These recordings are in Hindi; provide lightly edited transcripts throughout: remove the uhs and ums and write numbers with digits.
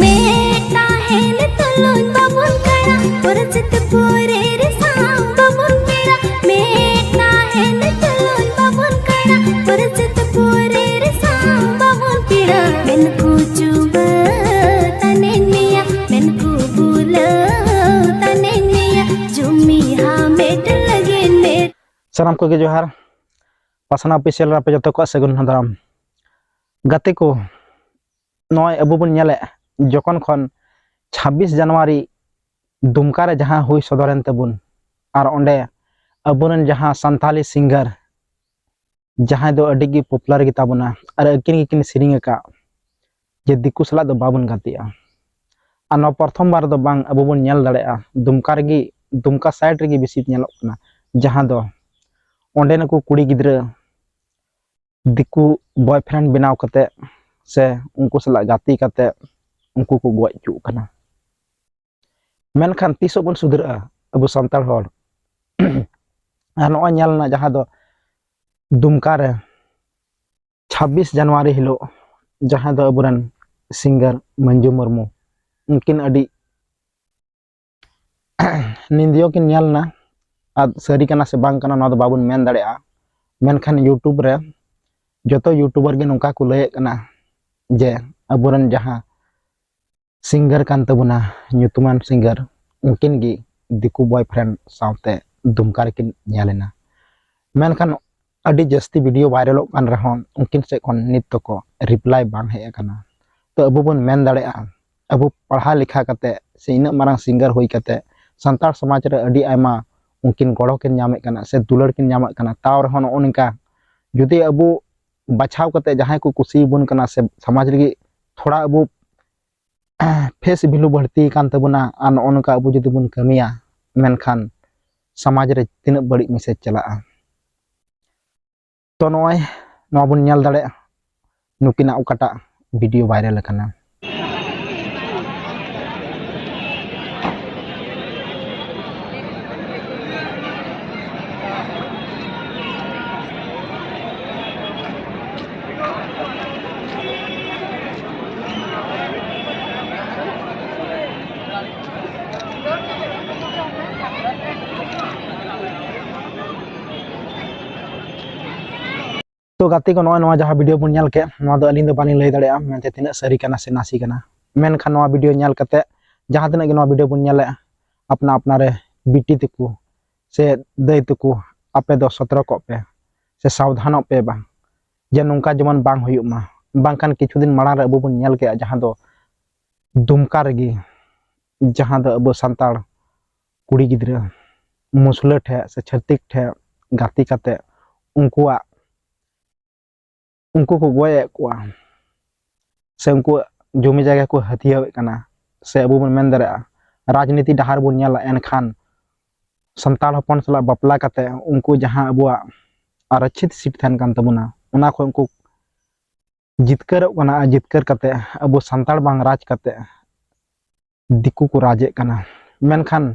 मेटा हेल तुलुन बाबुन कड़ा परचित पूरे रे साम बाबुन पीड़ा मेटा हेल तुलुन बाबुन कड़ा परचित पूरे रे साम बाबुन पीड़ा मेनकु चुबा तने निया मेनकु बुला तने निया जुमी हा मेट लगे ने सानाम को जोहार पासना ऑफिशियल रापे जतो को सगुन हदाराम गाते को नय अबो बन नेले जखन खन 26 जनवरी दुमका रे जहां हुई सदरेन तबुन और ओंडे अबुरन जहां संताली सिंगर जहां दो अडिगी पॉपुलर गिताबुना और अकिन सिरिंग का जे दिकु सला दो बाबुन गातिया और न प्रथम बार दो बांग अबो बन नेल दाड़ेया दुमका साइड रेगी बेसी नेलक कना जहां दो ओंडे नकु कुड़ी गिद्रा दिकु बॉयफ्रेंड बनाव कते से उनको सला गाती कते उनको को गoj चु कना मेनखान तीसो बन सुधरा अबो संताल हर और नय नेलना जहां दो दुमका रे 26 जनवरी हिलो जहां दो अबुरन सिंगर मंजू मुर्मू उनकिन अडी निंदियो किन नेलना आ सरी कना से बांग कना न दो बाबुन मेन दाड़ेया मेनखान यूट्यूब रे जतो यूट्यूबर के नौका को लय कना जे अबुरन जहां सिंगर कान तबुना न्यूतुमान सिंगर उनकिन गी दिकु बॉयफ्रेंड सावते दुमका रे किन नेलेना मेनखान अडी जस्ती वीडियो वायरल कान रहो उनकिन से कोन नित तो को रिप्लाई बांग हे कना तो अबो बन मेन दाड़ेया अबो पढ़ा लिखा कते से इना मारंग सिंगर होई कते संताल समाज रे अडी आयमा उनकिन गड़ो किन नामे कना से दुलड़ किन नामे कना ताव रहो न ओनिका जुदी अबो बचाव कते जहां को कुसी बुन कना से समाज लगी थोड़ा अबो फेस वैल्यू बढ़ती कान तबुना आन ओनका अबो जुदी बुन कमिया मेनखान समाज रे तिना बड़ी मैसेज चला तो नय न बुन नेल दाड़े नुकिना ओकाटा वीडियो वायरल कना तो गाती को नय जहां वीडियो बन नेल के नवा दो अलिन दो बानी लय दाड़ेया मेनते तिना सरी कना से नासी कना मेनखान नवा वीडियो नेल कते जहां तिना के नवा वीडियो बन नेले अपना अपना रे बिटी तकु से दई तकु आपे दो सतर्क पे से सावधान पे बा जे नोंका जमन बांग हुयुक मा बांखान किछु दिन माड़ा रे अबो बन नेल के जहां दो दुमका रेगी जहां दो अबो संताल कुड़ी गिद्रा मुसला ठे से छतिक ठे गाती कते उनको को गोये को से उनको जमी जगह को हथियाव कना से अबो बन मेन दाड़ेया राजनीति डहार बन नेला एनखान संताल हपन सला बापला कते उनको जहां अबुआ आरक्षित सीट थान कान तबुना उना को उनको जितकर कना जितकर कते अबो संताल बांग राज कते दिकु को राजे कना मेनखान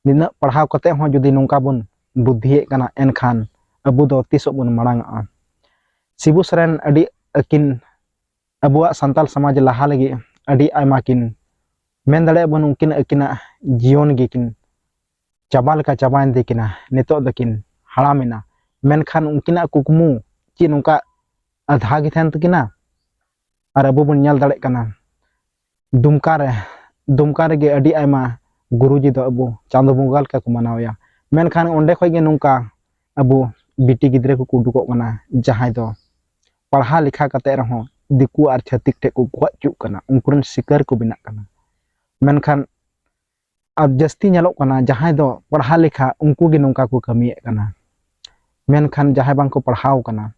निना पढ़ाव कते हो जुदी नोंका बन बुद्धिए कना एनखान अबो दो तीसो बन मांगा शिबू सरेन अडी अकिन अबुआ संताल समाज लहा लगी अडी आयमा किन मेन दाड़े बन उनकिन अकिना जीवन गे किन चाबा लेका चाबाइन दिकिना नितो दकिन हाड़ामिना मेनखान उनकिना कुकमु ची नोंका आधा गे थान तकिना और अबो बन नेल दाड़े कना दुमका रे गे अडी आयमा गुरुजी दो अबो चांदो बंगाल का को मनावया मेनखान ओंडे खय गे नोंका अबो बिटी गिद्रे को उडुको कना जहां दो पढ़ा लिखा कते रहो दिकु और छतिक टे को गoj चुक कना उनकुरन शिकार को बिना कना मेनखान अब जस्ती नेलोक कना जहां दो पढ़ा लिखा उनको गे नोंका को कमिए कना मेनखान जहां बांग को पढ़ाव कना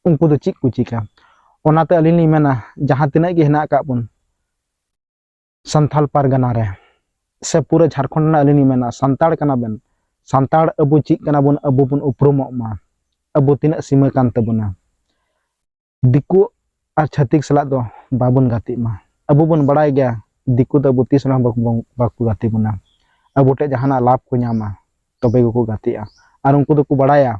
उनको दो चिक को चिका ओनाते अलिनी मेना जहां तिना गे हेना का बुन संथाल पारगना रे से पूरा झारखंड ना अलिनी मेना संताड़ कना बेन संताड़ अबो चिक कना बुन अबो बुन उपरुमो मा अबो तिना सीमा कान तबुना दिकु और छतिक सला दो बाबुन गाती मा अबो बन बड़ाय गया दिकु तो अबो तीस बाकु गाती बुना अबो टे जहाना लाभ को नामा तबे को गातिया और उनको को बड़ाया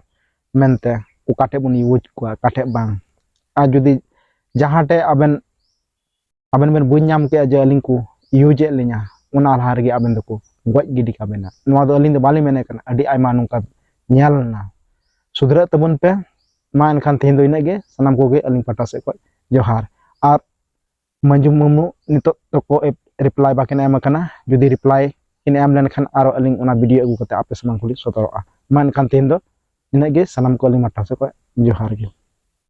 मेनते उकाटे बन यूज को काटे बांग आ जुदी जहाटे अबेन aben ben buñ ñam ke je aling ku use linya una lahar ge aben doko goj gidi kabena nwa do aling do bali mene kan adi aima nungka nyal na sudra tabun pe ma enkan tehin do inage sanam koge aling pata se ko johar ar manju mumu nitok toko reply bakin em kana judi reply ini em len kan aro aling una video agu kata ape semang kulit sotoro a man kan tehin do inage sanam ko aling mata se ko johar ge